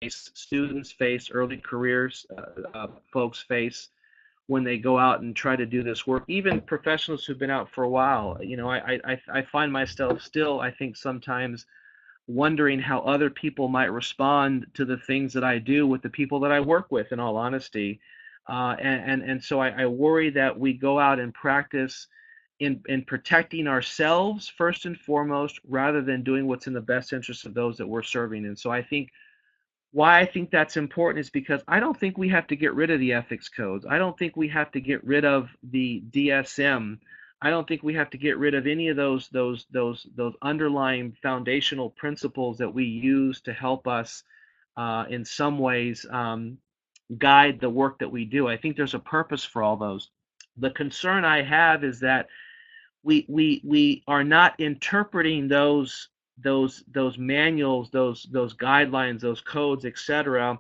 students face, early careers folks face when they go out and try to do this work. Even professionals who've been out for a while, I find myself still, I think sometimes wondering how other people might respond to the things that I do with the people that I work with, in all honesty. So I worry that we go out and practice in protecting ourselves first and foremost, rather than doing what's in the best interest of those that we're serving. And so I think why I think that's important is because I don't think we have to get rid of the ethics codes. I don't think we have to get rid of the DSM. I don't think we have to get rid of any of those underlying foundational principles that we use to help us in some ways guide the work that we do. I think there's a purpose for all those. The concern I have is that we are not interpreting those manuals, those guidelines, those codes, etc.,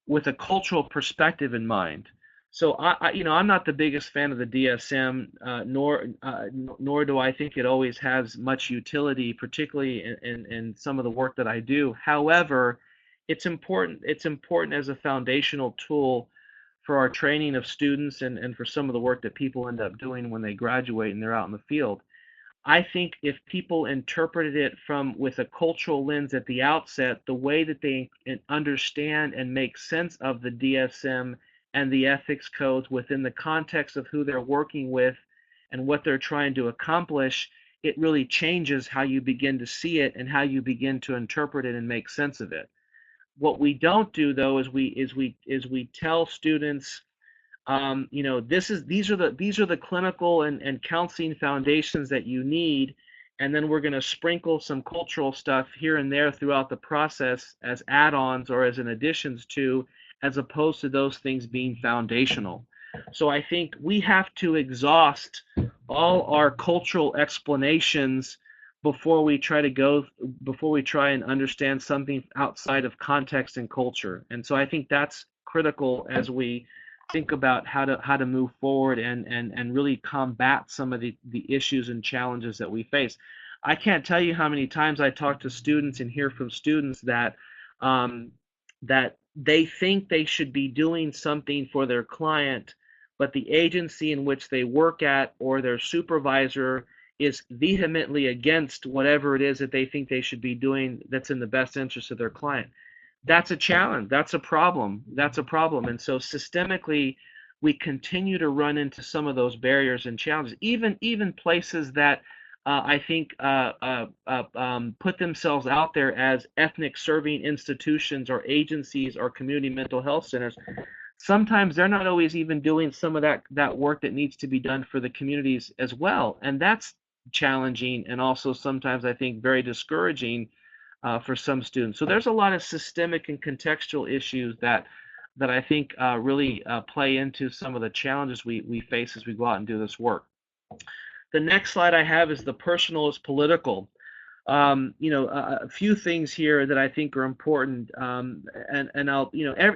with a cultural perspective in mind. So I'm not the biggest fan of the DSM, nor do I think it always has much utility, particularly in some of the work that I do. However, it's important. It's important as a foundational tool for our training of students and for some of the work that people end up doing when they graduate and they're out in the field. I think if people interpreted it from with a cultural lens at the outset, the way that they understand and make sense of the DSM and the ethics codes within the context of who they're working with and what they're trying to accomplish, it really changes how you begin to see it and how you begin to interpret it and make sense of it. What we don't do though is we tell students, these are the clinical and counseling foundations that you need, and then we're going to sprinkle some cultural stuff here and there throughout the process as add-ons or as an additions to, as opposed to those things being foundational. So I think we have to exhaust all our cultural explanations before we try and understand something outside of context and culture. And so I think that's critical as we think about how to move forward and really combat some of the issues and challenges that we face. I can't tell you how many times I talk to students and hear from students that they think they should be doing something for their client, but the agency in which they work at or their supervisor is vehemently against whatever it is that they think they should be doing that's in the best interest of their client. That's a challenge. That's a problem. That's a problem. And so systemically, we continue to run into some of those barriers and challenges. Even places that I think put themselves out there as ethnic serving institutions or agencies or community mental health centers. Sometimes they're not always even doing some of that work that needs to be done for the communities as well, and that's challenging and also sometimes I think very discouraging for some students. So there's a lot of systemic and contextual issues that I think really play into some of the challenges we face as we go out and do this work. The next slide I have is the personal is political. A few things here that I think are important, and I'll,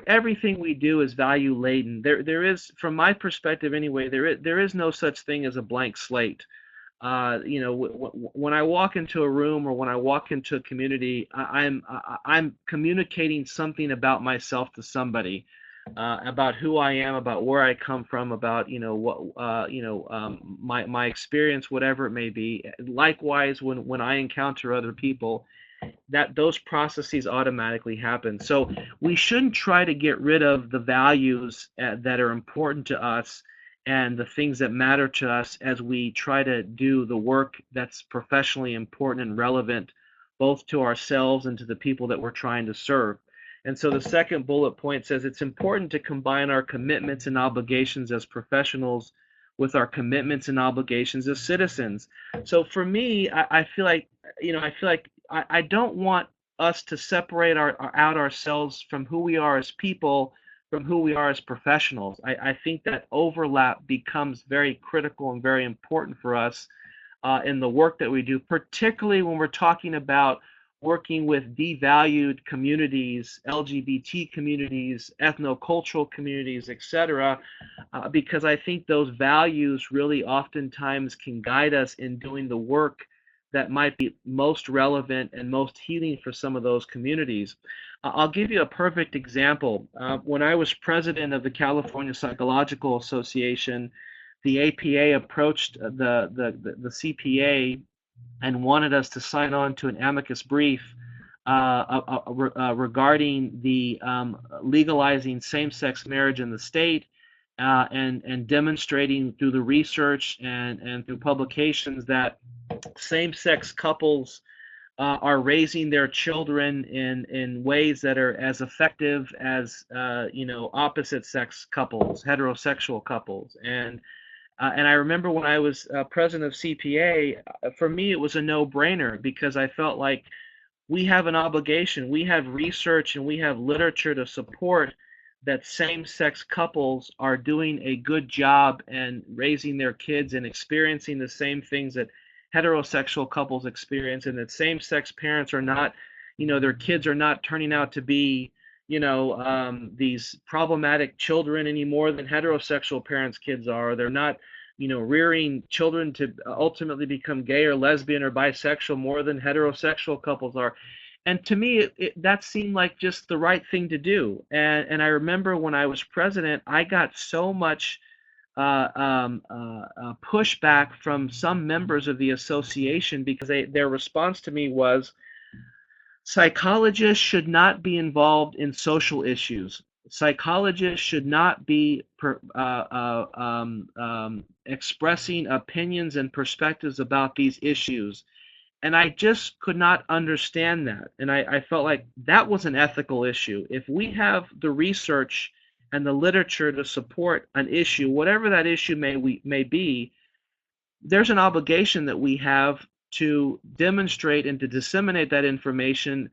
everything we do is value laden. There is, from my perspective anyway, there is no such thing as a blank slate. When I walk into a room or when I walk into a community, I'm communicating something about myself to somebody, about who I am, about where I come from, about my experience, whatever it may be. Likewise, when I encounter other people, that those processes automatically happen. So we shouldn't try to get rid of the values that are important to us and the things that matter to us as we try to do the work that's professionally important and relevant both to ourselves and to the people that we're trying to serve. And so the second bullet point says it's important to combine our commitments and obligations as professionals with our commitments and obligations as citizens. So for me, I feel like I don't want us to separate out ourselves from who we are as people from who we are as professionals. I think that overlap becomes very critical and very important for us in the work that we do, particularly when we're talking about working with devalued communities, LGBT communities, ethnocultural communities, etc., because I think those values really oftentimes can guide us in doing the work that might be most relevant and most healing for some of those communities. I'll give you a perfect example. When I was president of the California Psychological Association, the APA approached the CPA and wanted us to sign on to an amicus brief regarding the legalizing same-sex marriage in the state, and demonstrating through the research and through publications that same-sex couples are raising their children in ways that are as effective as opposite sex couples, heterosexual couples. And I remember when I was president of CPA, for me it was a no-brainer, because I felt like we have an obligation. We have research and we have literature to support that same-sex couples are doing a good job and raising their kids and experiencing the same things that heterosexual couples experience, and that same-sex parents are not, their kids are not turning out to be, these problematic children any more than heterosexual parents' kids are. They're not, rearing children to ultimately become gay or lesbian or bisexual more than heterosexual couples are. And to me, that seemed like just the right thing to do. And I remember when I was president, I got so much pushback from some members of the association, because their response to me was, psychologists should not be involved in social issues. Psychologists should not be expressing opinions and perspectives about these issues. And I just could not understand that. And I felt like that was an ethical issue. If we have the research and the literature to support an issue, whatever that issue may be, there's an obligation that we have to demonstrate and to disseminate that information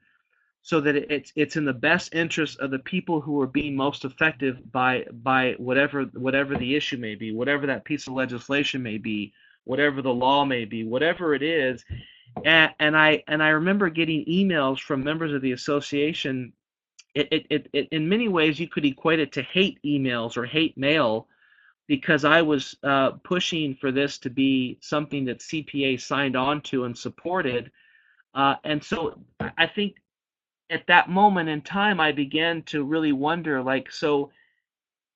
so that it's in the best interest of the people who are being most effective by whatever the issue may be, whatever that piece of legislation may be, whatever the law may be, whatever it is. And I remember getting emails from members of the association. It in many ways you could equate it to hate emails or hate mail, because I was pushing for this to be something that CPA signed on to and supported. And so I think at that moment in time, I began to really wonder, like, so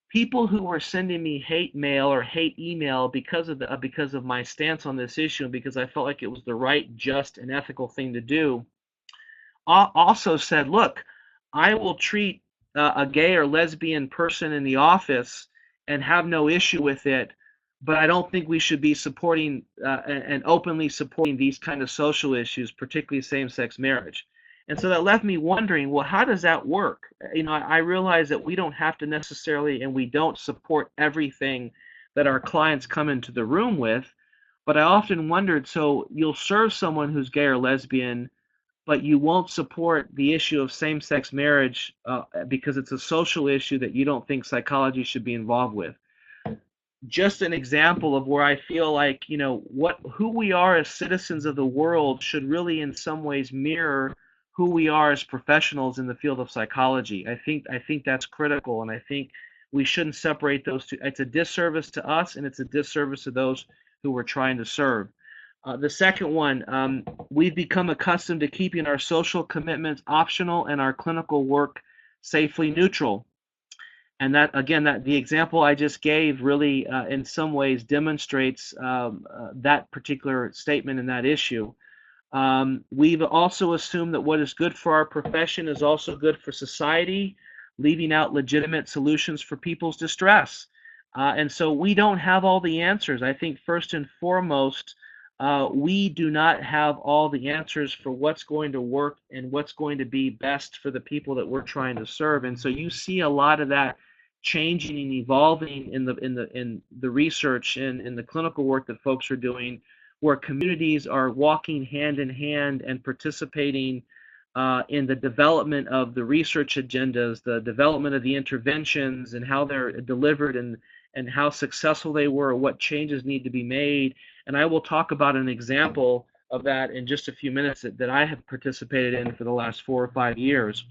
people who were sending me hate mail or hate email because of my stance on this issue, and because I felt like it was the right, just, and ethical thing to do, also said, look, I will treat a gay or lesbian person in the office and have no issue with it, but I don't think we should be supporting and openly supporting these kind of social issues, particularly same-sex marriage. And so that left me wondering, well, how does that work? I realize that we don't have to necessarily, and we don't support everything that our clients come into the room with, but I often wondered, so you'll serve someone who's gay or lesbian, but you won't support the issue of same-sex marriage because it's a social issue that you don't think psychology should be involved with. Just an example of where I feel like, who we are as citizens of the world should really in some ways mirror who we are as professionals in the field of psychology. I think that's critical, and I think we shouldn't separate those two. It's a disservice to us, and it's a disservice to those who we're trying to serve. The second one, we've become accustomed to keeping our social commitments optional and our clinical work safely neutral. And that, again, that the example I just gave really, in some ways, demonstrates that particular statement in that issue. We've also assumed that what is good for our profession is also good for society, leaving out legitimate solutions for people's distress. And so we don't have all the answers. I think first and foremost, we do not have all the answers for what's going to work and what's going to be best for the people that we're trying to serve. And so you see a lot of that changing and evolving in the research and in the clinical work that folks are doing, where communities are walking hand in hand and participating in the development of the research agendas, the development of the interventions and how they're delivered, and how successful they were, what changes need to be made. And I will talk about an example of that in just a few minutes that I have participated in for the last 4 or 5 years.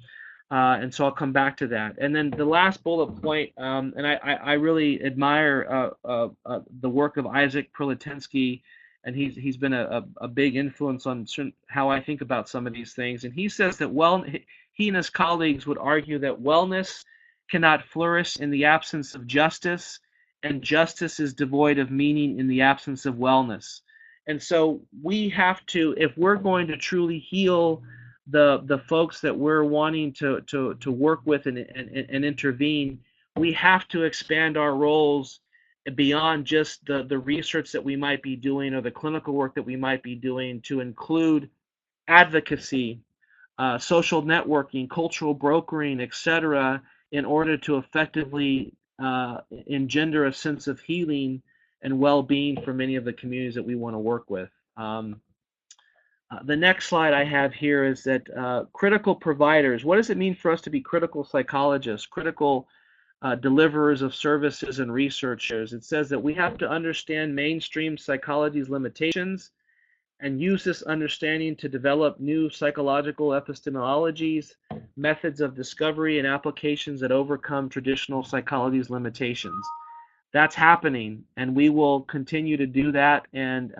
And so I'll come back to that. And then the last bullet point, and I really admire the work of Isaac Prelitinsky and he's been a big influence on how I think about some of these things. And he says that he and his colleagues would argue that wellness cannot flourish in the absence of justice, and justice is devoid of meaning in the absence of wellness. And so we have to, if we're going to truly heal the folks that we're wanting to work with and intervene, we have to expand our roles beyond just the research that we might be doing or the clinical work that we might be doing to include advocacy, social networking, cultural brokering, etc., in order to effectively engender a sense of healing and well-being for many of the communities that we want to work with. The next slide I have here is that critical providers. What does it mean for us to be critical psychologists, critical deliverers of services and researchers? It says that we have to understand mainstream psychology's limitations and use this understanding to develop new psychological epistemologies, methods of discovery, and applications that overcome traditional psychology's limitations. That's happening, and we will continue to do that, and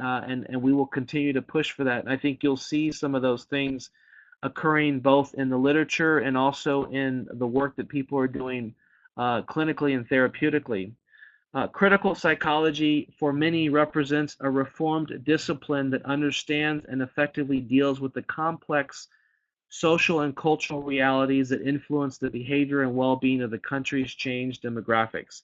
we will continue to push for that. And I think you'll see some of those things occurring both in the literature and also in the work that people are doing clinically and therapeutically. Critical psychology for many represents a reformed discipline that understands and effectively deals with the complex social and cultural realities that influence the behavior and well-being of the country's changed demographics.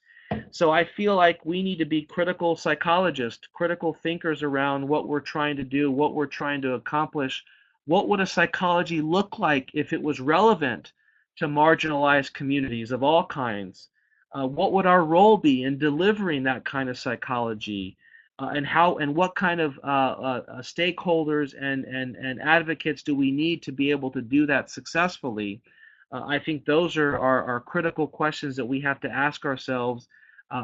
So I feel like we need to be critical psychologists, critical thinkers around what we're trying to do, what we're trying to accomplish. What would a psychology look like if it was relevant to marginalized communities of all kinds? What would our role be in delivering that kind of psychology? And what kind of stakeholders and advocates do we need to be able to do that successfully? I think those are critical questions that we have to ask ourselves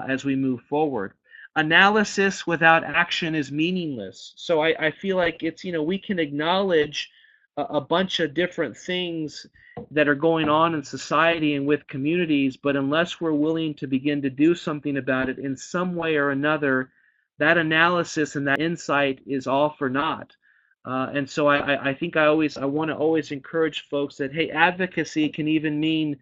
as we move forward. Analysis without action is meaningless. So I feel like it's, we can acknowledge a bunch of different things that are going on in society and with communities, but unless we're willing to begin to do something about it in some way or another, that analysis and that insight is all for naught. And so I think I want to always encourage folks that, hey, advocacy can even mean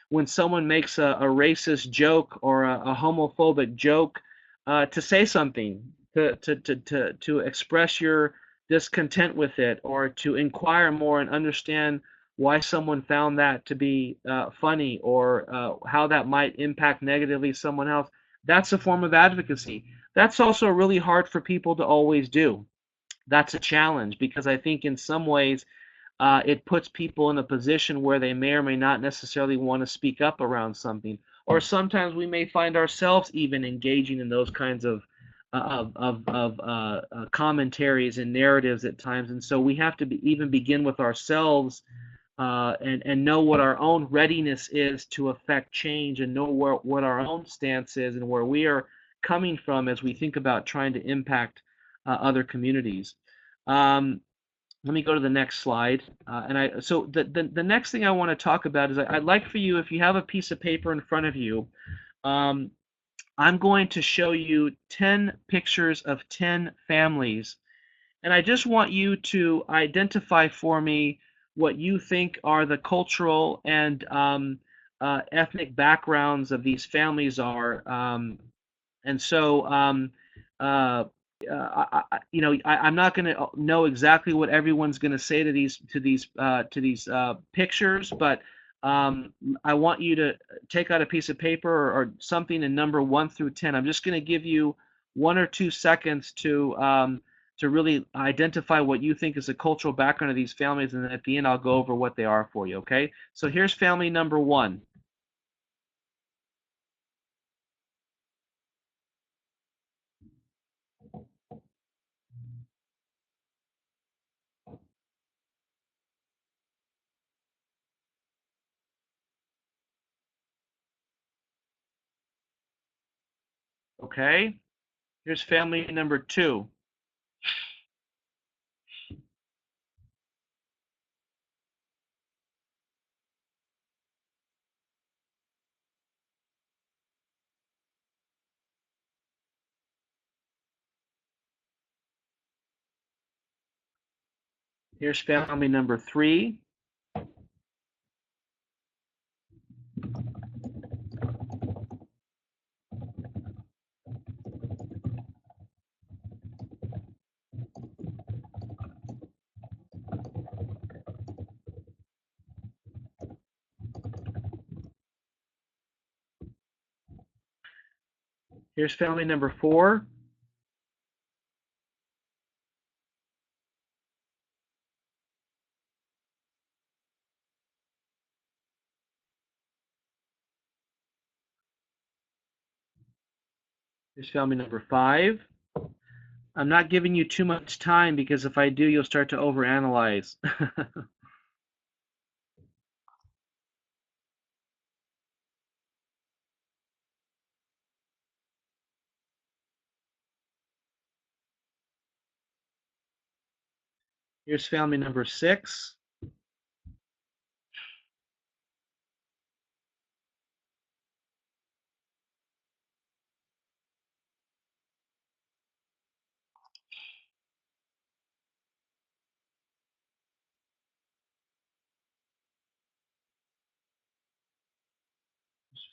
when someone makes a racist joke or a homophobic joke, to say something, to express your discontent with it, or to inquire more and understand why someone found that to be funny, or how that might impact negatively someone else. That's a form of advocacy. That's also really hard for people to always do. That's a challenge because I think in some ways it puts people in a position where they may or may not necessarily want to speak up around something. Or sometimes we may find ourselves even engaging in those kinds of commentaries and narratives at times. And so we have to even begin with ourselves and know what our own readiness is to affect change, and know what our own stance is and where we are coming from as we think about trying to impact other communities. Let me go to the next slide. So the next thing I want to talk about is I'd like for you, if you have a piece of paper in front of you, I'm going to show you 10 pictures of 10 families. And I just want you to identify for me what you think are the cultural and ethnic backgrounds of these families are. And so I'm not going to know exactly what everyone's going to say to these pictures, but I want you to take out a piece of paper or something and number 1 through 10. I'm just going to give you 1 or 2 seconds to really identify what you think is the cultural background of these families, and then at the end I'll go over what they are for you. Okay? So here's family number 1. Okay? Here's family number 2. Here's family number 3. Here's family number 4. Here's family number 5. I'm not giving you too much time because if I do, you'll start to overanalyze. Here's family number 6.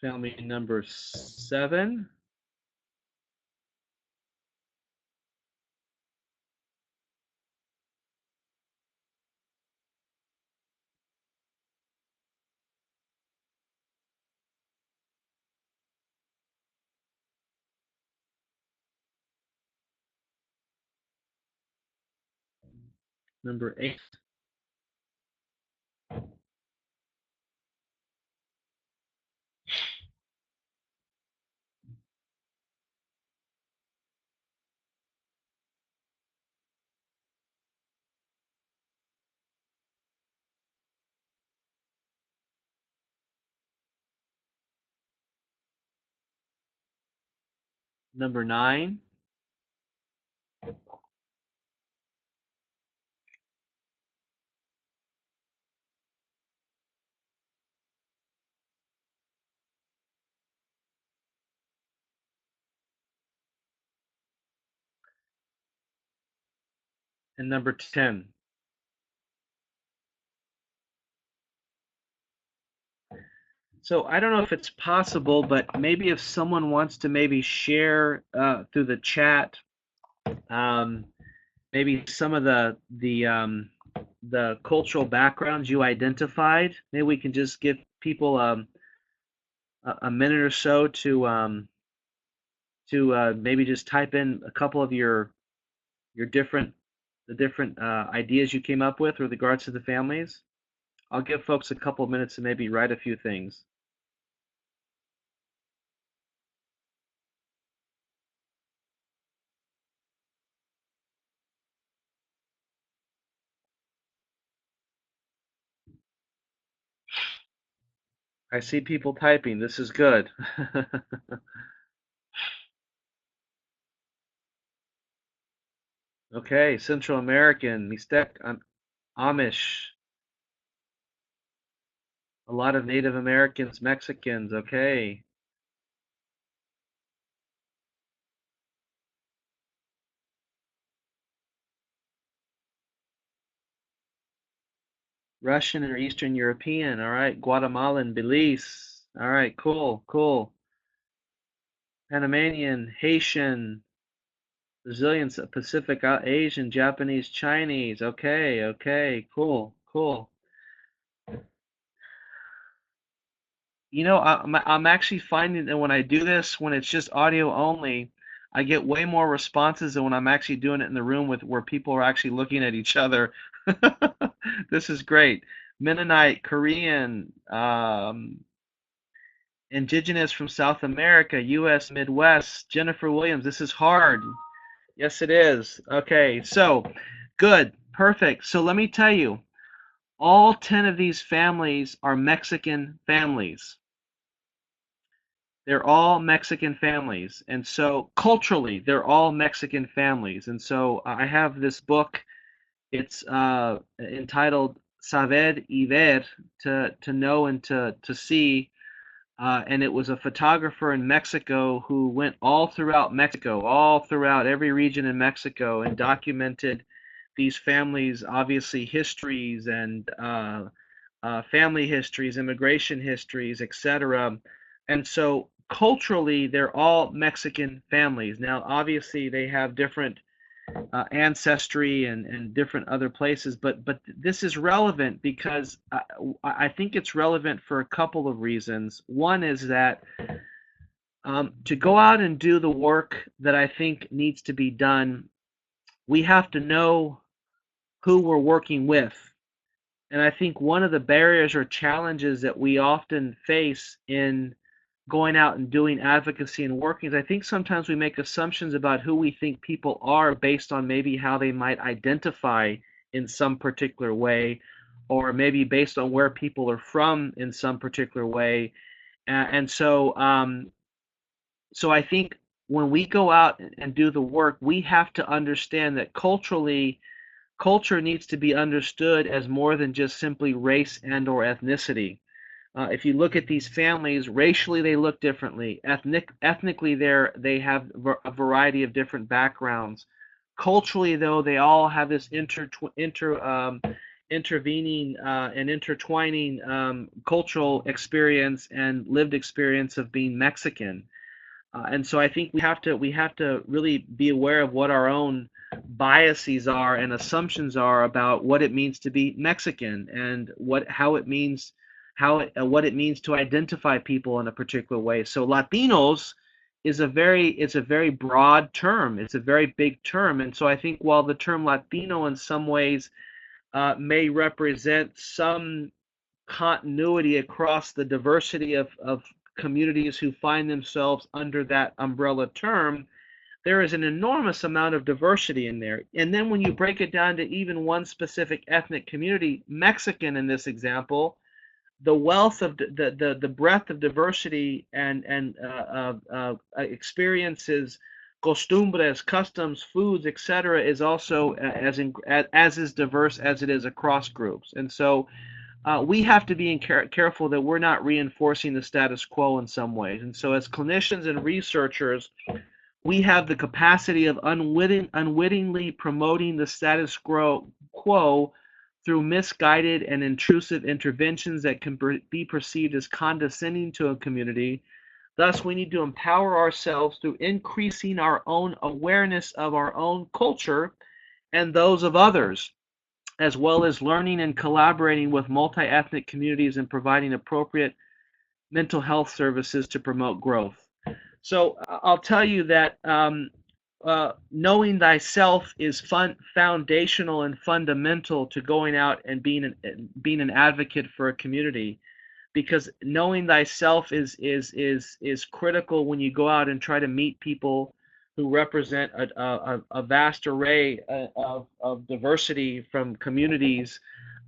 Here's family number 7. Number 8. Number 9. And number 10. So I don't know if it's possible, but maybe if someone wants to maybe share through the chat, um, maybe some of the cultural backgrounds you identified. Maybe we can just give people a minute or so to maybe just type in a couple of your different ideas you came up with with regards to the families. I'll give folks a couple of minutes to maybe write a few things. I see people typing. This is good. Okay, Central American, Mixtec, Amish, a lot of Native Americans, Mexicans. Okay, Russian or Eastern European. All right, Guatemalan, Belize. All right, cool, cool. Panamanian, Haitian, Brazilian, Pacific, Asian, Japanese, Chinese. Okay, okay, cool, cool. You know, I'm actually finding that when I do this, when it's just audio only, I get way more responses than when I'm actually doing it in the room with where people are actually looking at each other. This is great. Mennonite, Korean, Indigenous from South America, U.S. Midwest, Jennifer Williams. This is hard. Yes, it is. Okay, so good, perfect. So let me tell you, all 10 of these families are Mexican families. They're all Mexican families. And so culturally, they're all Mexican families. And so I have this book. It's entitled Saber y Ver, to know and to see. And it was a photographer in Mexico who went all throughout Mexico, all throughout every region in Mexico, and documented these families' obviously histories and family histories, immigration histories, etc. And so culturally, they're all Mexican families. Now, obviously, they have different ancestry and different other places, but this is relevant because I think it's relevant for a couple of reasons. One is that to go out and do the work that I think needs to be done, we have to know who we're working with. And I think one of the barriers or challenges that we often face in going out and doing advocacy and working is I think sometimes we make assumptions about who we think people are based on maybe how they might identify in some particular way, or maybe based on where people are from in some particular way. And so I think when we go out and do the work, we have to understand that culturally, culture needs to be understood as more than just simply race and or ethnicity. If you look at these families, racially they look differently. Ethnically, they have a variety of different backgrounds. Culturally, though, they all have this intervening and intertwining cultural experience and lived experience of being Mexican. And so I think we have to really be aware of what our own biases are and assumptions are about what it means to be Mexican and what it means to identify people in a particular way. So Latinos it's a very broad term. It's a very big term, and so I think while the term Latino in some ways may represent some continuity across the diversity of communities who find themselves under that umbrella term, there is an enormous amount of diversity in there. And then when you break it down to even one specific ethnic community, Mexican in this example, the wealth of the breadth of diversity and experiences, costumbres, customs, foods, etc., is also as is diverse as it is across groups. And so we have to be careful that we're not reinforcing the status quo in some ways. And so as clinicians and researchers, we have the capacity of unwittingly promoting the status quo through misguided and intrusive interventions that can be perceived as condescending to a community. Thus, we need to empower ourselves through increasing our own awareness of our own culture and those of others, as well as learning and collaborating with multi-ethnic communities and providing appropriate mental health services to promote growth. So I'll tell you that knowing thyself is foundational and fundamental to going out and being an advocate for a community, because knowing thyself is critical when you go out and try to meet people who represent a vast array of diversity from communities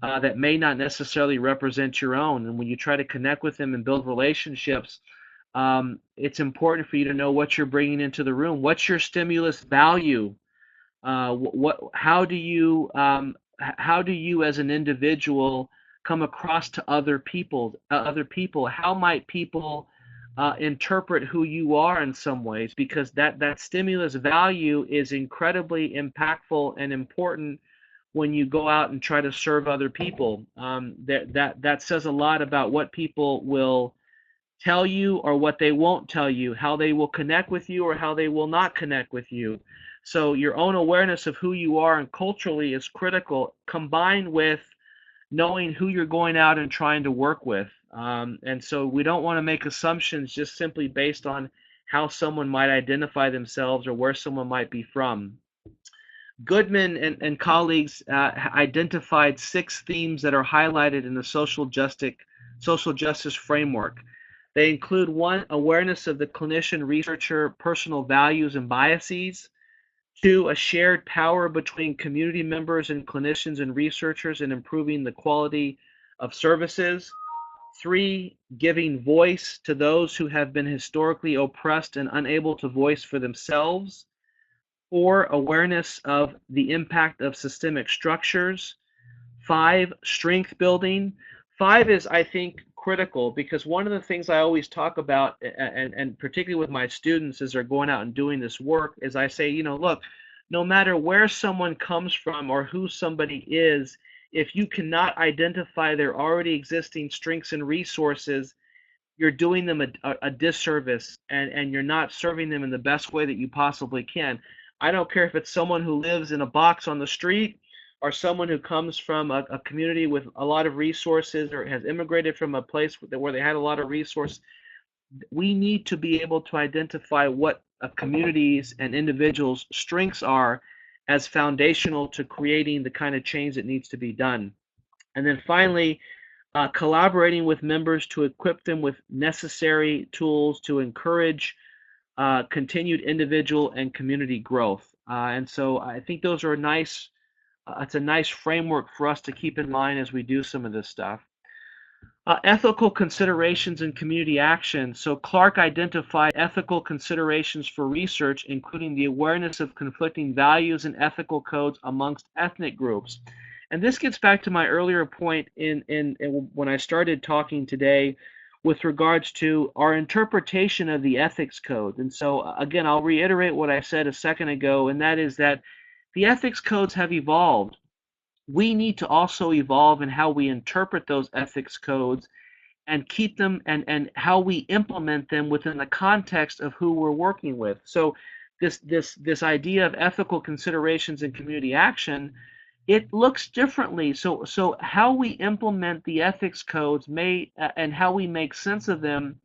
that may not necessarily represent your own. And when you try to connect with them and build relationships, it's important for you to know what you're bringing into the room. What's your stimulus value? How do you as an individual come across to other people? How might people interpret who you are in some ways? Because that stimulus value is incredibly impactful and important when you go out and try to serve other people. That says a lot about what people will tell you or what they won't tell you, how they will connect with you or how they will not connect with you. So your own awareness of who you are and culturally is critical, combined with knowing who you're going out and trying to work with. And so we don't want to make assumptions just simply based on how someone might identify themselves or where someone might be from. Goodman and colleagues identified 6 themes that are highlighted in the social justice framework. They include 1, awareness of the clinician researcher personal values and biases. 2, a shared power between community members and clinicians and researchers in improving the quality of services. 3, giving voice to those who have been historically oppressed and unable to voice for themselves. 4, awareness of the impact of systemic structures. 5, strength building. 5 is, I think, critical because one of the things I always talk about, and particularly with my students as they're going out and doing this work, is I say, look, no matter where someone comes from or who somebody is, if you cannot identify their already existing strengths and resources, you're doing them a disservice, and you're not serving them in the best way that you possibly can. I don't care if it's someone who lives in a box on the street or someone who comes from a community with a lot of resources or has immigrated from a place where they had a lot of resources. We need to be able to identify what a community's and individuals' strengths are as foundational to creating the kind of change that needs to be done. And then finally, collaborating with members to equip them with necessary tools to encourage continued individual and community growth. And so I think those are nice. It's a nice framework for us to keep in mind as we do some of this stuff. Ethical considerations and community action. So Clark identified ethical considerations for research, including the awareness of conflicting values and ethical codes amongst ethnic groups. And this gets back to my earlier point in when I started talking today with regards to our interpretation of the ethics code. And so again, I'll reiterate what I said a second ago, and that is that the ethics codes have evolved. We need to also evolve in how we interpret those ethics codes and keep them and how we implement them within the context of who we're working with. So this idea of ethical considerations and community action, it looks differently. So how we implement the ethics codes may and how we make sense of them,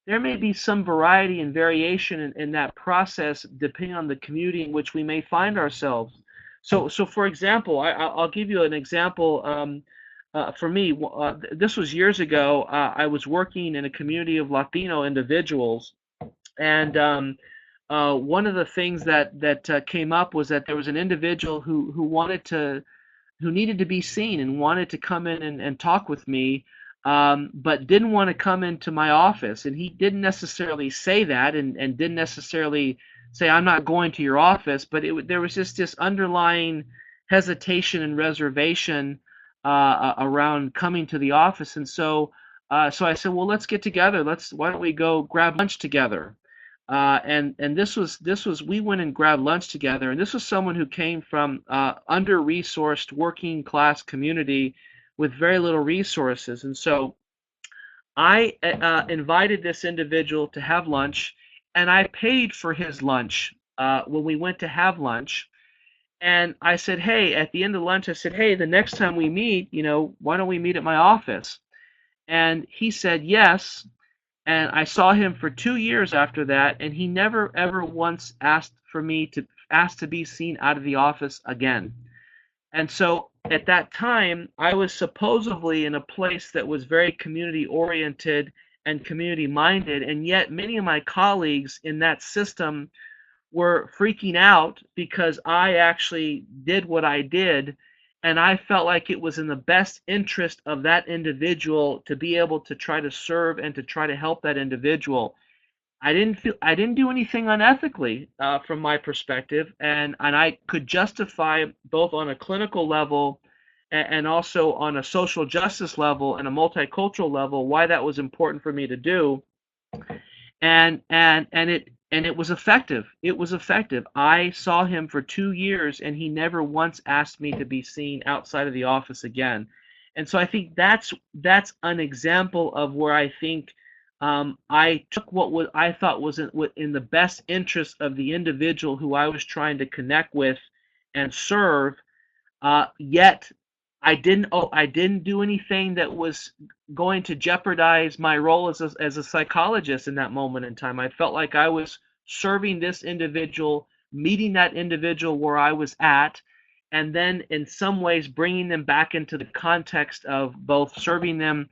there may be some variety and variation in that process depending on the community in which we may find ourselves. So for example, I'll give you an example. For me, this was years ago. I was working in a community of Latino individuals, and one of the things that came up was that there was an individual who needed to be seen and wanted to come in and talk with me, but didn't want to come into my office. And he didn't necessarily say that, and didn't necessarily say, I'm not going to your office, but there was just this underlying hesitation and reservation around coming to the office. And so I said, well, let's get together. Why don't we go grab lunch together? And this was we went and grabbed lunch together, and this was someone who came from under-resourced working class community with very little resources. And so I invited this individual to have lunch, and I paid for his lunch when we went to have lunch. And I said, hey, at the end of lunch, I said, hey, the next time we meet, why don't we meet at my office? And he said yes. And I saw him for 2 years after that, and he never ever once asked to be seen out of the office again. And so at that time, I was supposedly in a place that was very community oriented and community minded, and yet many of my colleagues in that system were freaking out because I actually did what I did, and I felt like it was in the best interest of that individual to be able to try to serve and to try to help that individual. I didn't do anything unethically from my perspective, and I could justify both on a clinical level and also on a social justice level and a multicultural level why that was important for me to do. And it was effective. It was effective. I saw him for 2 years, and he never once asked me to be seen outside of the office again. And so I think that's an example of where I think I took what I thought was in the best interest of the individual who I was trying to connect with and serve, yet I didn't do anything that was going to jeopardize my role as a psychologist in that moment in time. I felt like I was serving this individual, meeting that individual where I was at, and then in some ways bringing them back into the context of both serving them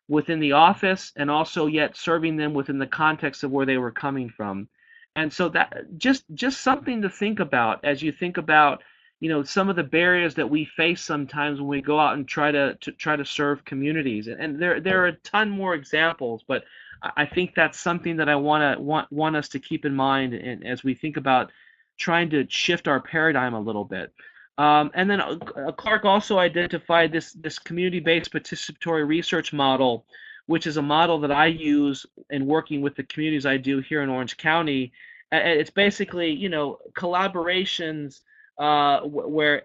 within the office and also yet serving them within the context of where they were coming from. And so that just something to think about as you think about some of the barriers that we face sometimes when we go out and try to serve communities. And there are a ton more examples, but I think that's something that I want us to keep in mind and as we think about trying to shift our paradigm a little bit. And then Clark also identified this community-based participatory research model, which is a model that I use in working with the communities I do here in Orange County. It's basically, collaborations where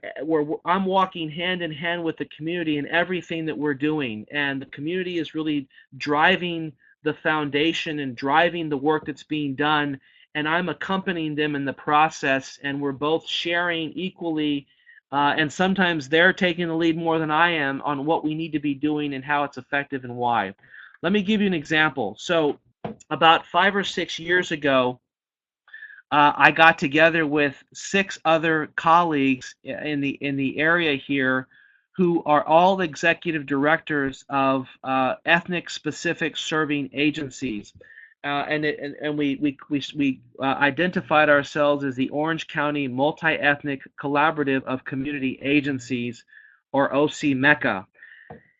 I'm walking hand in hand with the community in everything that we're doing, and the community is really driving the foundation and driving the work that's being done, and I'm accompanying them in the process, and we're both sharing equally, and sometimes they're taking the lead more than I am on what we need to be doing and how it's effective and why. Let me give you an example. So about 5 or 6 years ago, I got together with 6 other colleagues in the area here, who are all executive directors of ethnic specific serving agencies, and we identified ourselves as the Orange County Multi-Ethnic Collaborative of Community Agencies, or OC Mecca.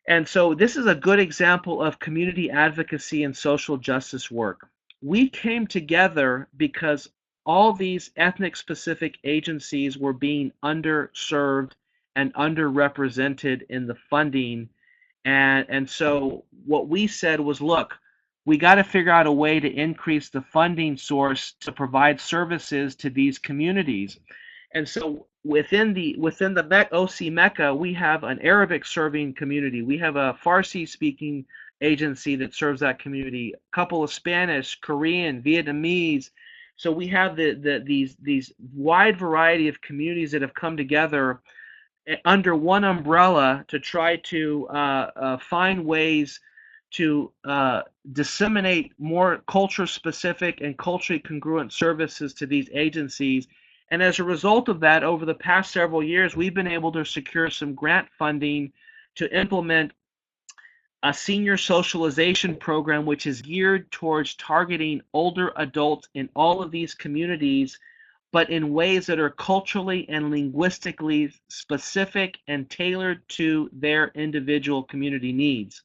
And so this is a good example of community advocacy and social justice work. We came together because all these ethnic specific agencies were being underserved and underrepresented in the funding. And so what we said was, look, we got to figure out a way to increase the funding source to provide services to these communities. And so within the OC Mecca, we have an Arabic serving community. We have a Farsi speaking agency that serves that community. A couple of Spanish, Korean, Vietnamese. So we have these wide variety of communities that have come together under one umbrella to try to find ways to disseminate more culture specific and culturally congruent services to these agencies. And as a result of that, over the past several years, we've been able to secure some grant funding to implement a senior socialization program, which is geared towards targeting older adults in all of these communities, but in ways that are culturally and linguistically specific and tailored to their individual community needs.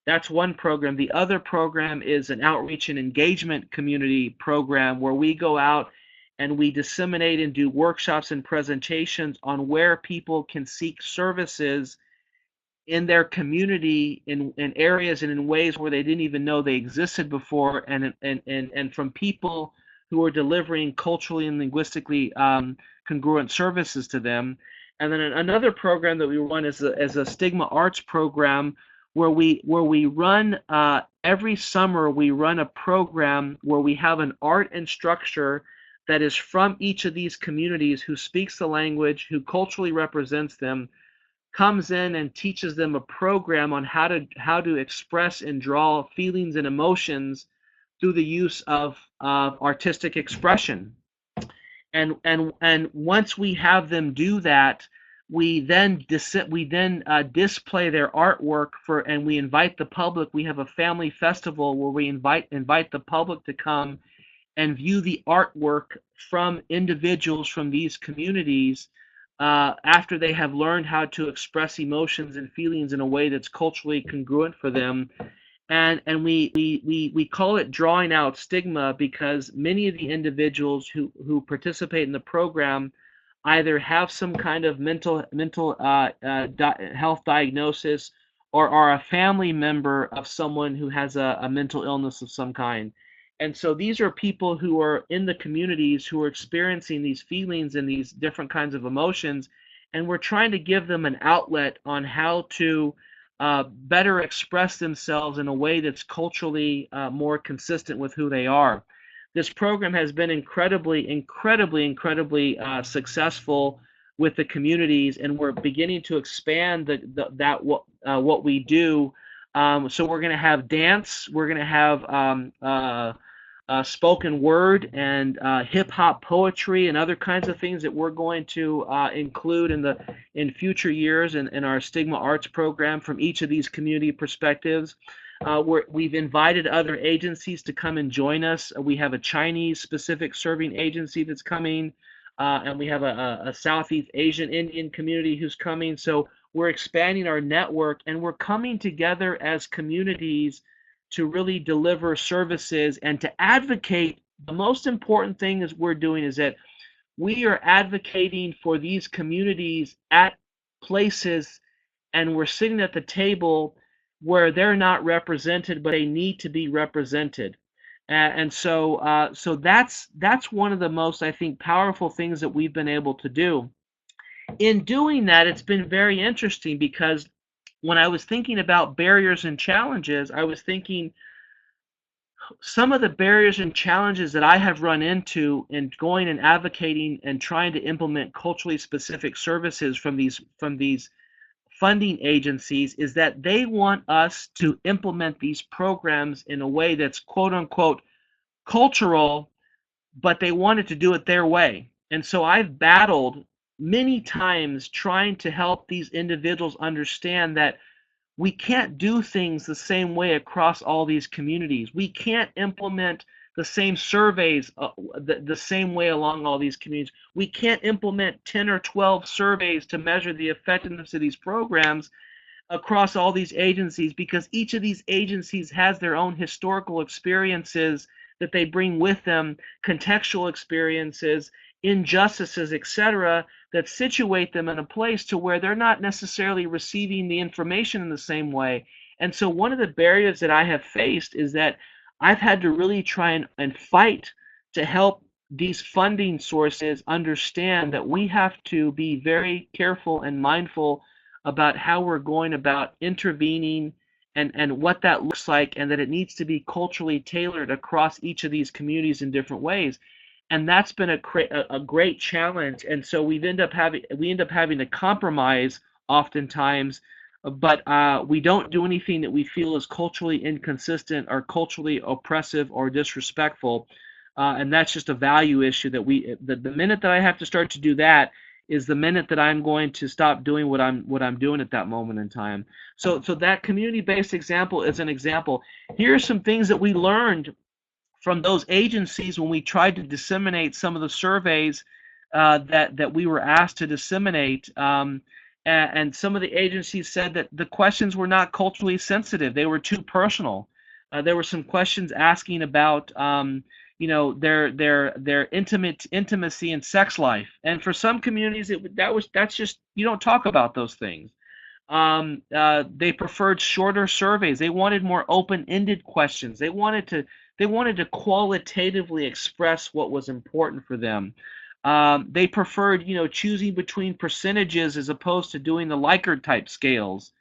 That's one program. The other program is an outreach and engagement community program where we go out and we disseminate and do workshops and presentations on where people can seek services in their community in areas and in ways where they didn't even know they existed before, and from people who are delivering culturally and linguistically congruent services to them. And then another program that we run is a Stigma Arts program where we run every summer we run a program where we have an art instructor that is from each of these communities, who speaks the language, who culturally represents them, comes in and teaches them a program on how to express and draw feelings and emotions through the use of artistic expression. And once we have them do that, we then display their artwork and we invite the public. We have a family festival where we invite the public to come and view the artwork from individuals from these communities after they have learned how to express emotions and feelings in a way that's culturally congruent for them. And we call it drawing out stigma because many of the individuals who participate in the program either have some kind of mental health diagnosis, or are a family member of someone who has a mental illness of some kind. And so these are people who are in the communities who are experiencing these feelings and these different kinds of emotions, and we're trying to give them an outlet on how to better express themselves in a way that's culturally more consistent with who they are. This program has been incredibly successful with the communities, and we're beginning to expand what we do. So we're going to have dance, we're going to have spoken word and hip hop poetry and other kinds of things that we're going to include in future years in our Stigma Arts program from each of these community perspectives. We've invited other agencies to come and join us. We have a Chinese specific serving agency that's coming, and we have a Southeast Asian Indian community who's coming. So we're expanding our network, and we're coming together as communities to really deliver services and to advocate. The most important thing is we're doing is that we are advocating for these communities at places, and we're sitting at the table where they're not represented, but they need to be represented. And so that's one of the most, I think, powerful things that we've been able to do. in doing that, it's been very interesting because when I was thinking about barriers and challenges, I was thinking some of the barriers and challenges that I have run into in going and advocating and trying to implement culturally specific services from these funding agencies is that they want us to implement these programs in a way that's quote unquote cultural, but they wanted to do it their way. And so I've battled many times trying to help these individuals understand that we can't do things the same way across all these communities. We can't implement the same surveys the same way along all these communities. We can't implement 10 or 12 surveys to measure the effectiveness of these programs across all these agencies because each of these agencies has their own historical experiences that they bring with them, contextual experiences, injustices, etc., that situate them in a place to where they're not necessarily receiving the information in the same way. And so one of the barriers that I have faced is that I've had to really try and fight to help these funding sources understand that we have to be very careful and mindful about how we're going about intervening and what that looks like, and that it needs to be culturally tailored across each of these communities in different ways. And that's been a great challenge. And so we end up having to compromise oftentimes, but we don't do anything that we feel is culturally inconsistent or culturally oppressive or disrespectful. And that's just a value issue that the minute that I have to start to do that is the minute that I'm going to stop doing what I'm doing at that moment in time. So that community-based example is an example. Here are some things that we learned from those agencies when we tried to disseminate some of the surveys that we were asked to disseminate. And some of the agencies said that the questions were not culturally sensitive; they were too personal. There were some questions asking about their intimacy and sex life, and for some communities that's just, you don't talk about those things. They preferred shorter surveys. They wanted more open-ended questions. They wanted to qualitatively express what was important for them. They preferred, choosing between percentages as opposed to doing the Likert type scales.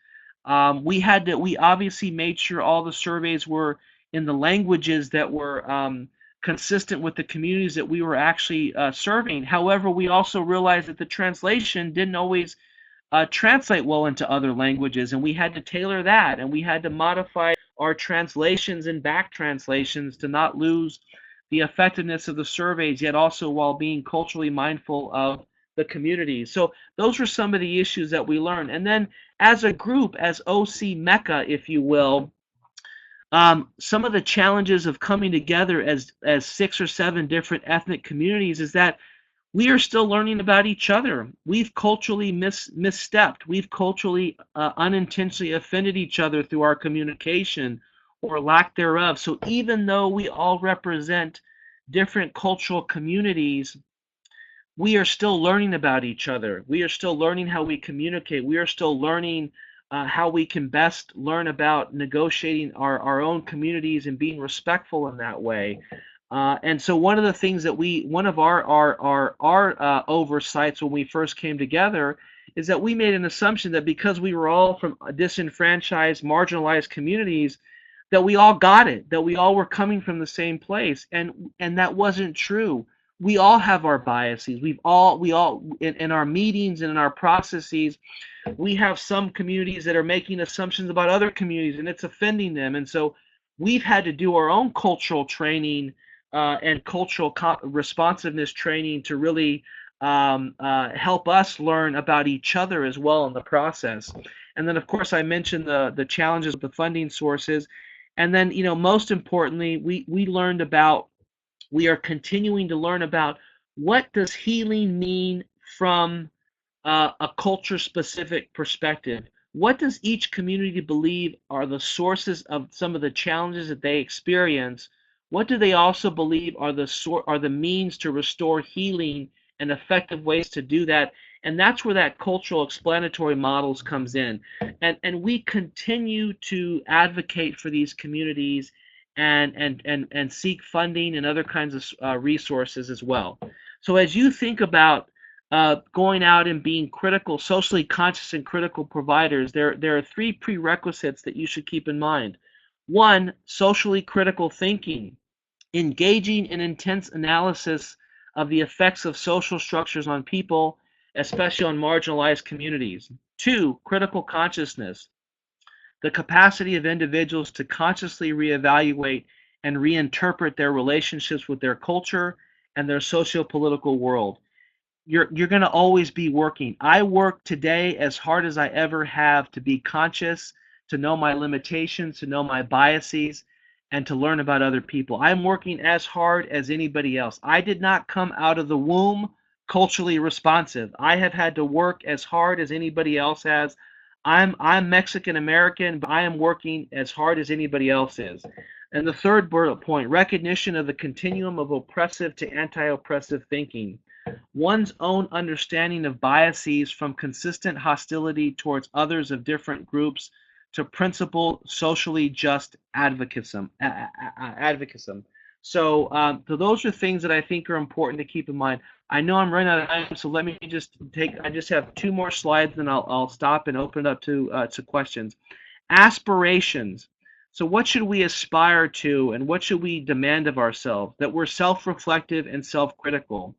We obviously made sure all the surveys were in the languages that were consistent with the communities that we were actually serving. However, we also realized that the translation didn't always translate well into other languages, and we had to tailor that, and we had to modify our translations and back translations to not lose the effectiveness of the surveys, yet also while being culturally mindful of the community. So those were some of the issues that we learned. And then as a group, as OC Mecca, if you will, some of the challenges of coming together as 6 or 7 different ethnic communities is that we are still learning about each other. We've culturally misstepped. We've culturally unintentionally offended each other through our communication or lack thereof. So even though we all represent different cultural communities, we are still learning about each other. We are still learning how we communicate. We are still learning how we can best learn about negotiating our own communities and being respectful in that way. And so one of the things that one of our oversights when we first came together is that we made an assumption that because we were all from disenfranchised, marginalized communities, that we all got it, that we all were coming from the same place, and that wasn't true. We all have our biases. We all in our meetings and in our processes, we have some communities that are making assumptions about other communities, and it's offending them. And so we've had to do our own cultural training and cultural responsiveness training to really help us learn about each other as well in the process. And then, of course, I mentioned the challenges with the funding sources. And then, most importantly, we are continuing to learn about what does healing mean from a culture-specific perspective. What does each community believe are the sources of some of the challenges that they experience? What do they also believe are the means to restore healing and effective ways to do that? And that's where that cultural explanatory models comes in. And we continue to advocate for these communities and seek funding and other kinds of resources as well. So as you think about going out and being critical, socially conscious and critical providers, there are three prerequisites that you should keep in mind. One, socially critical thinking, engaging in intense analysis of the effects of social structures on people, especially on marginalized communities. Two, critical consciousness, the capacity of individuals to consciously reevaluate and reinterpret their relationships with their culture and their socio-political world. You're going to always be working. I work today as hard as I ever have to be conscious, to know my limitations, to know my biases, and to learn about other people. I'm working as hard as anybody else. I did not come out of the womb culturally responsive. I have had to work as hard as anybody else has. I'm Mexican American, but I am working as hard as anybody else is. And the third bullet point, recognition of the continuum of oppressive to anti-oppressive thinking. One's own understanding of biases, from consistent hostility towards others of different groups to principled, socially just advocacy. So those are things that I think are important to keep in mind. I know I'm running out of time, so let me just I just have two more slides, and I'll stop and open it up to questions. Aspirations. So what should we aspire to, and what should we demand of ourselves? That we're self-reflective and self-critical,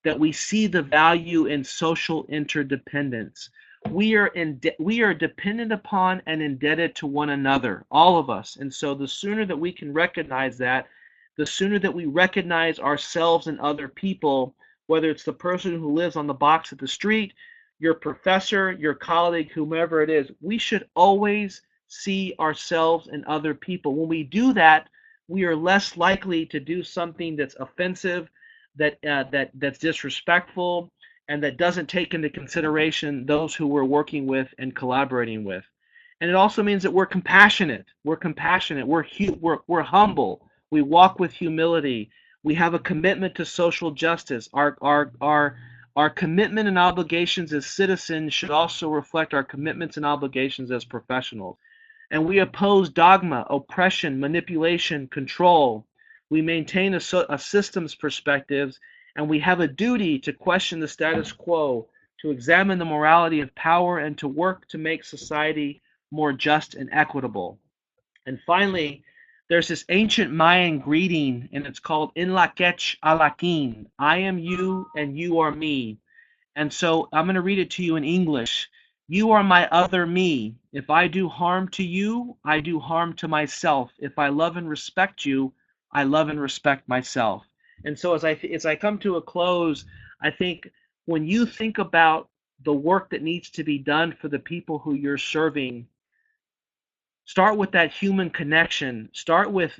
that we see the value in social interdependence. We are dependent upon and indebted to one another, all of us. And so the sooner that we can recognize that, the sooner that we recognize ourselves and other people, whether it's the person who lives on the box at the street, your professor, your colleague, whomever it is, we should always see ourselves and other people. When we do that, we are less likely to do something that's offensive, that's disrespectful, and that doesn't take into consideration those who we're working with and collaborating with. And it also means that we're compassionate. We're humble. We walk with humility. We have a commitment to social justice. Our commitment and obligations as citizens should also reflect our commitments and obligations as professionals. And we oppose dogma, oppression, manipulation, control. We maintain a systems perspective, and we have a duty to question the status quo, to examine the morality of power, and to work to make society more just and equitable. And finally, there's this ancient Mayan greeting, and it's called In Lakech Alakin. I am you, and you are me. And so I'm going to read it to you in English. You are my other me. If I do harm to you, I do harm to myself. If I love and respect you, I love and respect myself. And so as I come to a close, I think when you think about the work that needs to be done for the people who you're serving, start with that human connection. Start with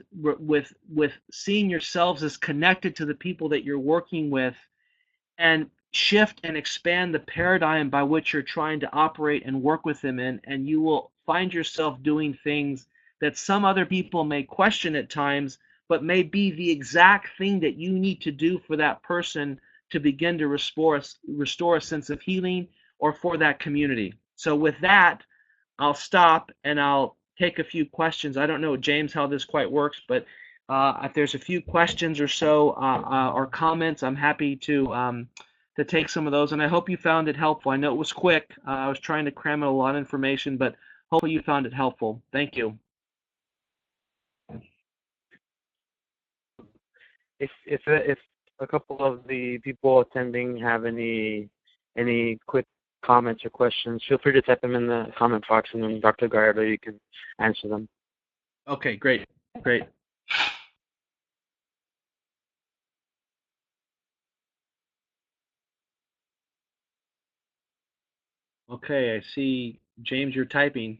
seeing yourselves as connected to the people that you're working with, and shift and expand the paradigm by which you're trying to operate and work with them in, and you will find yourself doing things that some other people may question at times, but may be the exact thing that you need to do for that person to begin to restore a sense of healing, or for that community. So with that, I'll stop and I'll take a few questions. I don't know, James, how this quite works, but if there's a few questions or so, or comments, I'm happy to take some of those. And I hope you found it helpful. I know it was quick. I was trying to cram in a lot of information, but hopefully you found it helpful. Thank you. If a couple of the people attending have any quick comments or questions, feel free to type them in the comment box, and then Dr. Gallardo, you can answer them. Okay, great. Okay, I see, James, you're typing.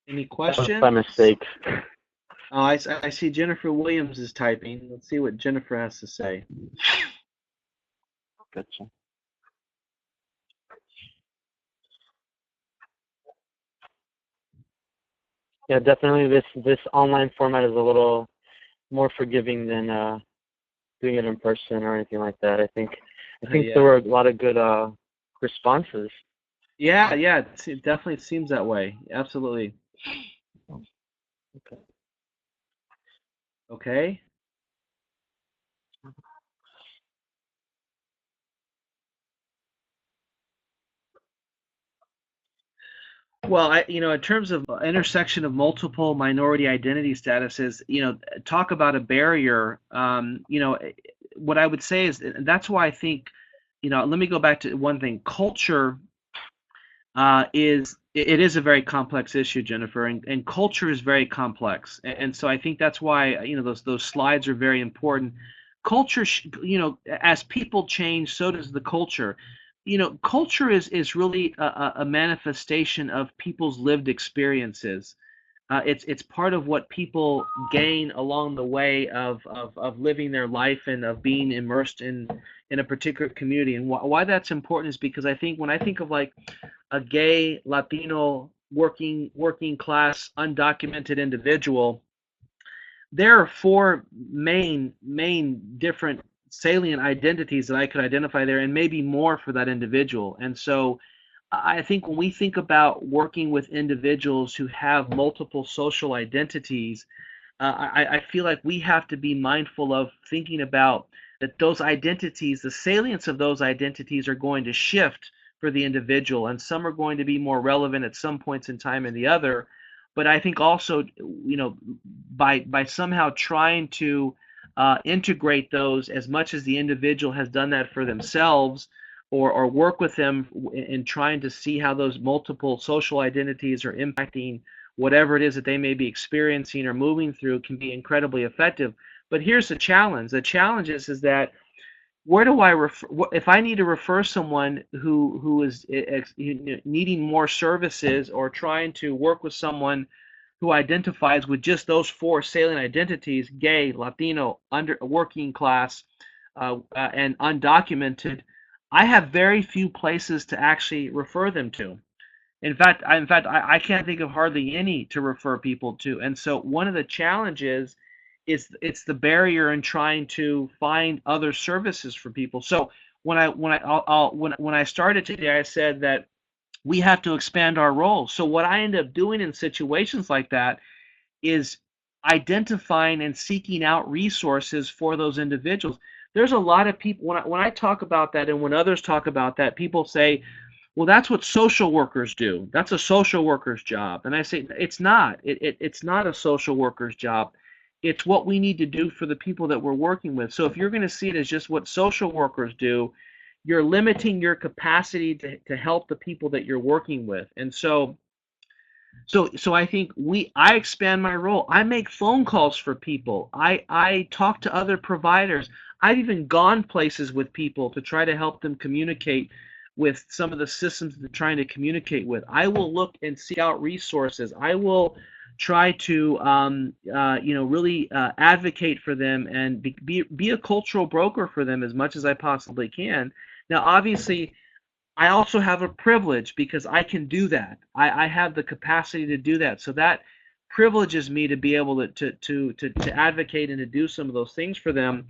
Any questions? That was by mistake. Oh, I see Jennifer Williams is typing. Let's see what Jennifer has to say. Gotcha. Yeah, definitely. This online format is a little more forgiving than doing it in person or anything like that. I think Yeah. there were a lot of good responses. Yeah, yeah, it definitely seems that way. Absolutely. Oh, okay. Okay. Well, in terms of intersection of multiple minority identity statuses, talk about a barrier. What I would say is that's why I think, let me go back to one thing. Culture it is a very complex issue, Jennifer, and culture is very complex, and so I think that's why those slides are very important. Culture, as people change, so does the culture. Culture is really a manifestation of people's lived experiences. It's part of what people gain along the way of living their life and of being immersed in a particular community. And why that's important is because I think when I think of like a gay Latino working class undocumented individual, there are four main different salient identities that I could identify there, and maybe more for that individual. And so I think when we think about working with individuals who have multiple social identities, I feel like we have to be mindful of thinking about that those identities, the salience of those identities are going to shift for the individual, and some are going to be more relevant at some points in time than the other. But I think also, by somehow trying to integrate those as much as the individual has done that for themselves, or work with them in trying to see how those multiple social identities are impacting whatever it is that they may be experiencing or moving through, can be incredibly effective. But here's the challenge. The challenge is that where do I refer if I need to refer someone who is needing more services, or trying to work with someone who identifies with just those four salient identities: gay, Latino, under working class, and undocumented. I have very few places to actually refer them to. In fact, I can't think of hardly any to refer people to. And so one of the challenges is it's the barrier in trying to find other services for people. So when I started today, I said that we have to expand our role. So what I end up doing in situations like that is identifying and seeking out resources for those individuals. There's a lot of people when I talk about that, and when others talk about that, people say, well, that's what social workers do. That's a social worker's job. And I say, it's not. It's not a social worker's job. It's what we need to do for the people that we're working with. So if you're going to see it as just what social workers do, you're limiting your capacity to help the people that you're working with. And so I think I expand my role. I make phone calls for people. I talk to other providers. I've even gone places with people to try to help them communicate with some of the systems they're trying to communicate with. I will look and seek out resources. I will try to really advocate for them and be a cultural broker for them as much as I possibly can. Now, obviously, I also have a privilege because I can do that. I have the capacity to do that. So that privileges me to be able to advocate and to do some of those things for them.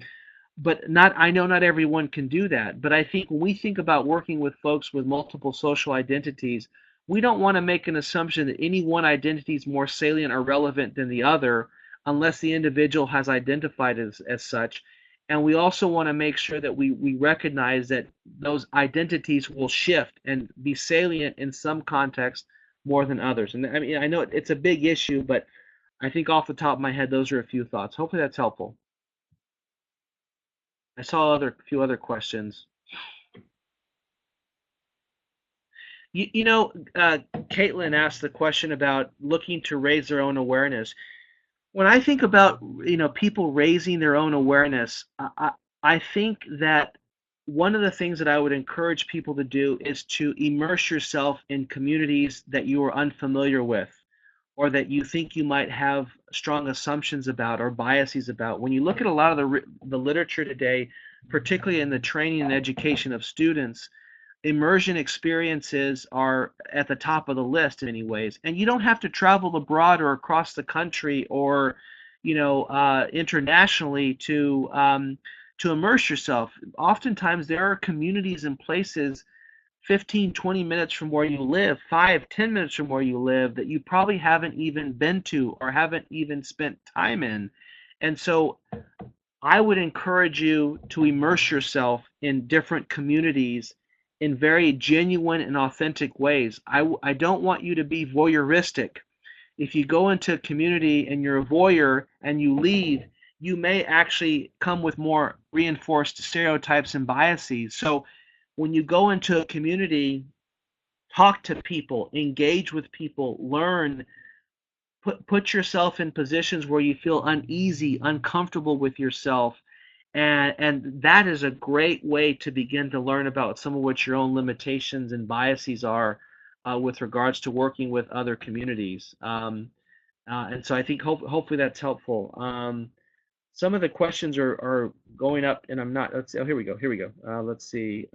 But not I know not everyone can do that. But I think when we think about working with folks with multiple social identities, we don't want to make an assumption that any one identity is more salient or relevant than the other unless the individual has identified as such. And we also want to make sure that we recognize that those identities will shift and be salient in some context more than others. And I mean, I know it's a big issue, but I think off the top of my head, those are a few thoughts. Hopefully that's helpful. I saw a few other questions. Caitlin asked the question about looking to raise their own awareness. When I think about people raising their own awareness, I think that one of the things that I would encourage people to do is to immerse yourself in communities that you are unfamiliar with, or that you think you might have strong assumptions about or biases about. When you look at a lot of the literature today, particularly in the training and education of students, immersion experiences are at the top of the list in many ways. And you don't have to travel abroad or across the country or, internationally to immerse yourself. Oftentimes, there are communities and places 15, 20 minutes from where you live, 5, 10 minutes from where you live, that you probably haven't even been to or haven't even spent time in. And so I would encourage you to immerse yourself in different communities in very genuine and authentic ways. I don't want you to be voyeuristic. If you go into a community and you're a voyeur and you leave, you may actually come with more reinforced stereotypes and biases. So when you go into a community, talk to people, engage with people, learn, put yourself in positions where you feel uneasy, uncomfortable with yourself, and that is a great way to begin to learn about some of what your own limitations and biases are with regards to working with other communities. And so I think hopefully that's helpful. Some of the questions are going up, and I'm not. Let's see. Oh, here we go. Here we go. Let's see.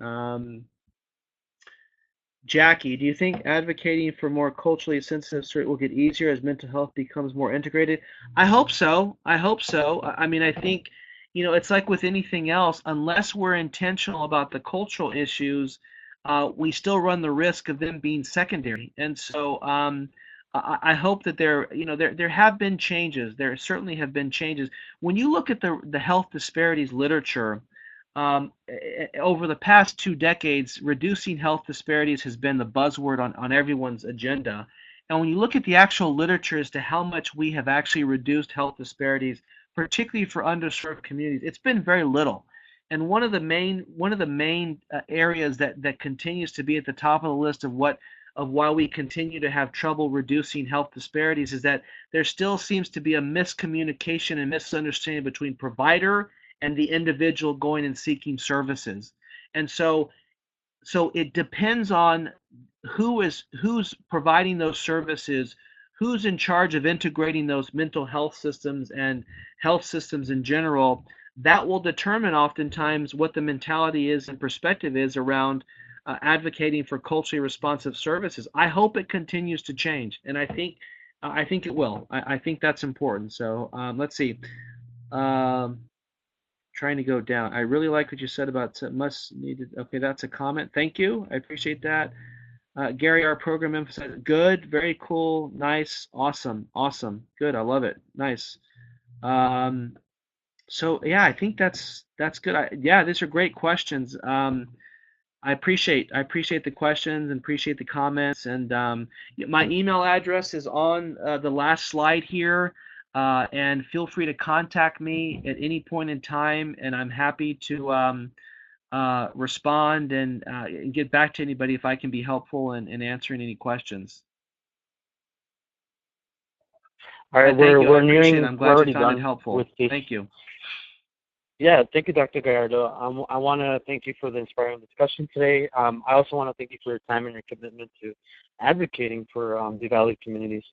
Jackie, do you think advocating for more culturally sensitive street will get easier as mental health becomes more integrated? I hope so. I hope so. I mean, I think, it's like with anything else, unless we're intentional about the cultural issues, we still run the risk of them being secondary. And so I hope that there have been changes. There certainly have been changes. When you look at the health disparities literature, over the past 2 decades, reducing health disparities has been the buzzword on everyone's agenda. And when you look at the actual literature as to how much we have actually reduced health disparities, particularly for underserved communities, it's been very little. And one of the main areas that continues to be at the top of the list of why we continue to have trouble reducing health disparities is that there still seems to be a miscommunication and misunderstanding between provider and the individual going and seeking services. And so it depends on who's providing those services, who's in charge of integrating those mental health systems and health systems in general. That will determine oftentimes what the mentality is and perspective is around advocating for culturally responsive services. I hope it continues to change, and I think it will. I think that's important. So let's see. Um, Trying to go down. I really like what you said about must needed. Okay, that's a comment. Thank you. I appreciate that. Gary, our program emphasizes good, very cool, nice, awesome, awesome, good. I love it. Nice. So yeah, I think that's good. Yeah, these are great questions. I appreciate the questions and appreciate the comments. And my email address is on the last slide here. And feel free to contact me at any point in time, and I'm happy to respond and get back to anybody if I can be helpful in answering any questions. All right, Thank you. we're I appreciate it. nearing. I'm We're glad you already found it done helpful. with this. Thank you. Yeah, thank you, Dr. Gallardo. I want to thank you for the inspiring discussion today. I also want to thank you for your time and your commitment to advocating for devalued communities.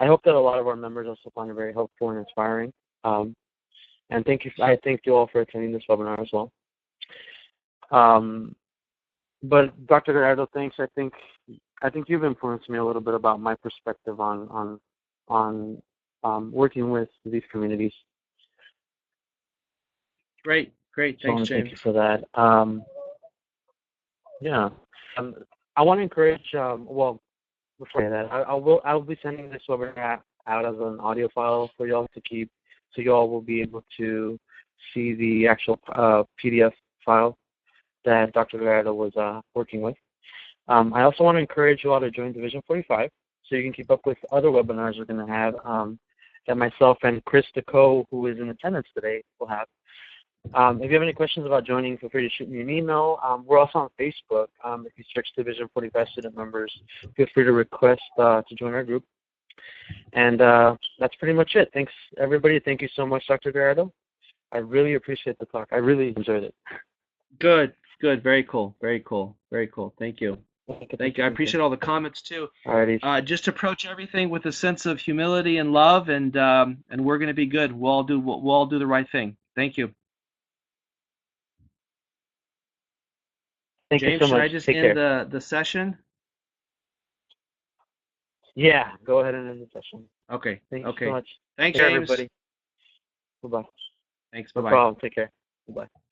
I hope that a lot of our members also find it very helpful and inspiring. And thank you. I thank you all for attending this webinar as well. But Dr. Gallardo, thanks. I think you've influenced me a little bit about my perspective on working with these communities. Great. Thanks, James. Thank you for that. Yeah. I want to encourage. Well, before that, I'll be sending this webinar out as an audio file for y'all to keep, so y'all will be able to see the actual PDF file that Dr. Gallardo was working with. I also want to encourage you all to join Division 45, so you can keep up with other webinars we're going to have that myself and Chris DeCo, who is in attendance today, will have. If you have any questions about joining, feel free to shoot me an email. We're also on Facebook. If you search Division 45 student members, feel free to request to join our group. And that's pretty much it. Thanks, everybody. Thank you so much, Dr. Gallardo. I really appreciate the talk. I really enjoyed it. Good. Very cool. Thank you. Thank you. I appreciate all the comments too. Alrighty. Just approach everything with a sense of humility and love, and we're going to be good. We'll all do the right thing. Thank you. Thank James, you so much. should I just end the session? Yeah, go ahead and end the session. Okay. Thank you so much. Thanks, Take care, James. everybody. Bye-bye. Thanks. No Bye-bye. problem. Take care. Bye-bye.